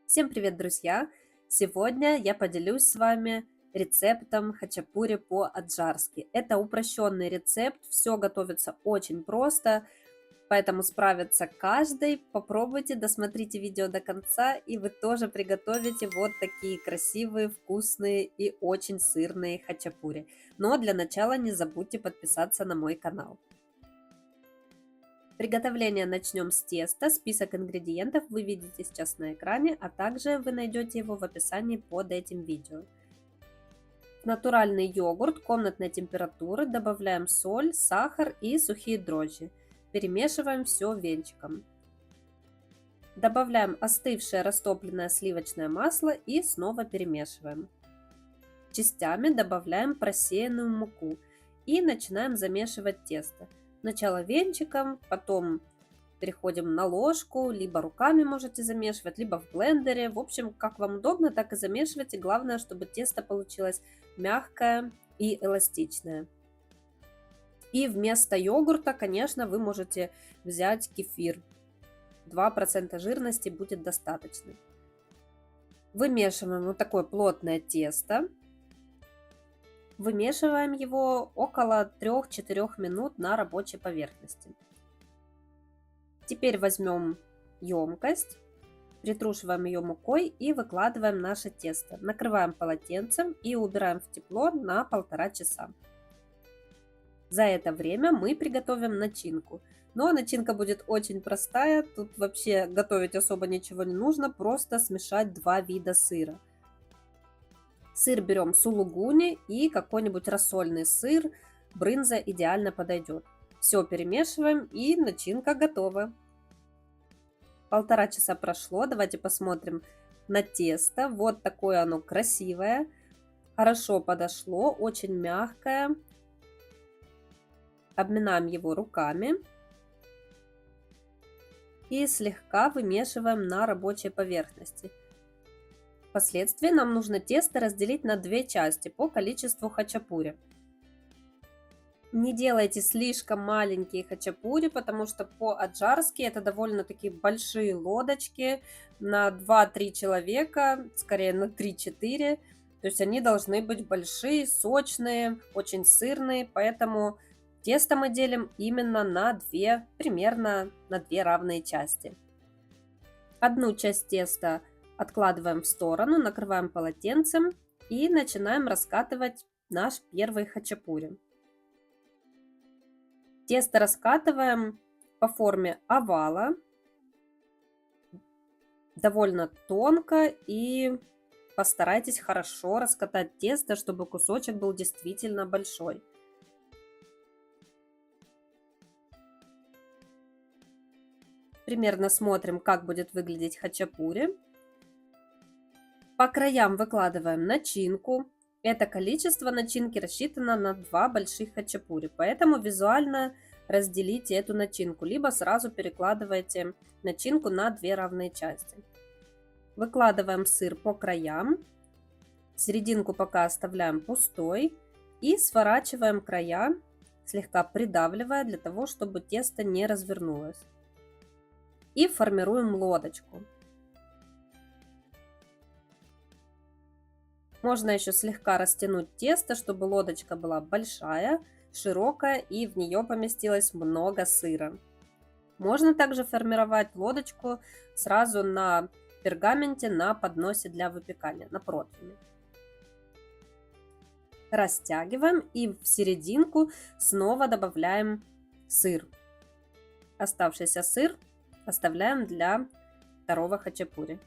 Всем привет, друзья! Сегодня я поделюсь с вами рецептом хачапури по-аджарски. Это упрощенный рецепт, все готовится очень просто, поэтому справится каждый. Попробуйте, досмотрите видео до конца, и вы тоже приготовите вот такие красивые, вкусные и очень сырные хачапури. Но для начала не забудьте подписаться на мой канал. Приготовление начнем с теста. Список ингредиентов вы видите сейчас на экране, а также вы найдете его в описании под этим видео. В натуральный йогурт комнатной температуры добавляем соль, сахар и сухие дрожжи. Перемешиваем все венчиком. Добавляем остывшее растопленное сливочное масло и снова перемешиваем. Частями добавляем просеянную муку и начинаем замешивать тесто. Сначала венчиком, потом переходим на ложку, либо руками можете замешивать, либо в блендере. В общем, как вам удобно, так и замешивайте. Главное, чтобы тесто получилось мягкое и эластичное. И вместо йогурта, конечно, вы можете взять кефир. 2% жирности будет достаточно. Вымешиваем вот такое плотное тесто. Вымешиваем его около 3-4 минут на рабочей поверхности. Теперь возьмем емкость, притрушиваем ее мукой и выкладываем наше тесто. Накрываем полотенцем и убираем в тепло на 1,5 часа. За это время мы приготовим начинку. Но начинка будет очень простая, тут вообще готовить особо ничего не нужно, просто смешать 2 вида сыра. Сыр берем сулугуни и какой-нибудь рассольный сыр, брынза идеально подойдет. Все перемешиваем и начинка готова. 1,5 часа прошло, давайте посмотрим на тесто. Вот такое оно красивое, хорошо подошло, очень мягкое. Обминаем его руками и слегка вымешиваем на рабочей поверхности. Впоследствии нам нужно тесто разделить на 2 части по количеству хачапури. Не делайте слишком маленькие хачапури, потому что по-аджарски это довольно-таки большие лодочки на 2-3 человека, скорее на 3-4. То есть они должны быть большие, сочные, очень сырные, поэтому тесто мы делим именно на 2, примерно на 2 равные части. Одну часть теста откладываем в сторону, накрываем полотенцем и начинаем раскатывать наш первый хачапури. Тесто раскатываем по форме овала, довольно тонко, и постарайтесь хорошо раскатать тесто, чтобы кусочек был действительно большой. Примерно смотрим, как будет выглядеть хачапури. По краям выкладываем начинку. Это количество начинки рассчитано на 2 больших хачапури, поэтому визуально разделите эту начинку, либо сразу перекладывайте начинку на 2 равные части. Выкладываем сыр по краям, серединку пока оставляем пустой и сворачиваем края, слегка придавливая для того, чтобы тесто не развернулось. И формируем лодочку. Можно еще слегка растянуть тесто, чтобы лодочка была большая, широкая и в нее поместилось много сыра. Можно также формировать лодочку сразу на пергаменте на подносе для выпекания, на противне. Растягиваем и в серединку снова добавляем сыр. Оставшийся сыр оставляем для второго хачапури.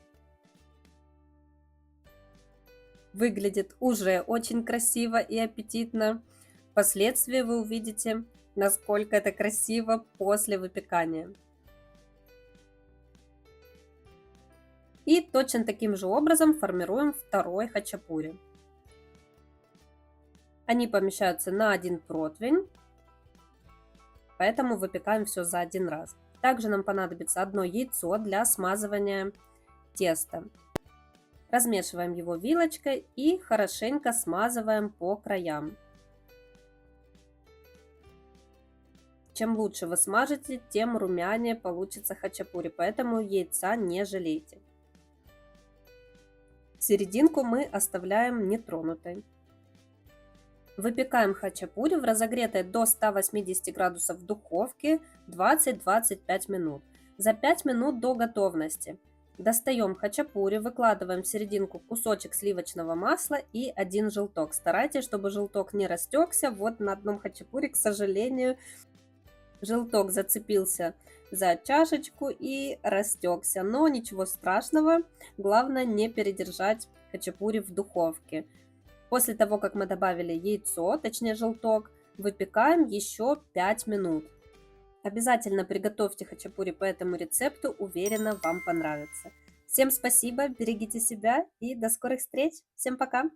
Выглядит уже очень красиво и аппетитно. Впоследствии вы увидите, насколько это красиво после выпекания. И точно таким же образом формируем второй хачапури. Они помещаются на один противень, поэтому выпекаем все за один раз. Также нам понадобится одно яйцо для смазывания теста. Размешиваем его вилочкой и хорошенько смазываем по краям. Чем лучше вы смажете, тем румянее получится хачапури, поэтому яйца не жалейте. Серединку мы оставляем нетронутой. Выпекаем хачапури в разогретой до 180 градусов духовке 20-25 минут. За 5 минут до готовности. Достаем хачапури, выкладываем в серединку кусочек сливочного масла и один желток. Старайтесь, чтобы желток не растекся. Вот на одном хачапури, к сожалению, желток зацепился за чашечку и растекся. Но ничего страшного, главное не передержать хачапури в духовке. После того, как мы добавили яйцо, точнее желток, выпекаем еще 5 минут. Обязательно приготовьте хачапури по этому рецепту, уверена, вам понравится. Всем спасибо, берегите себя и до скорых встреч. Всем пока!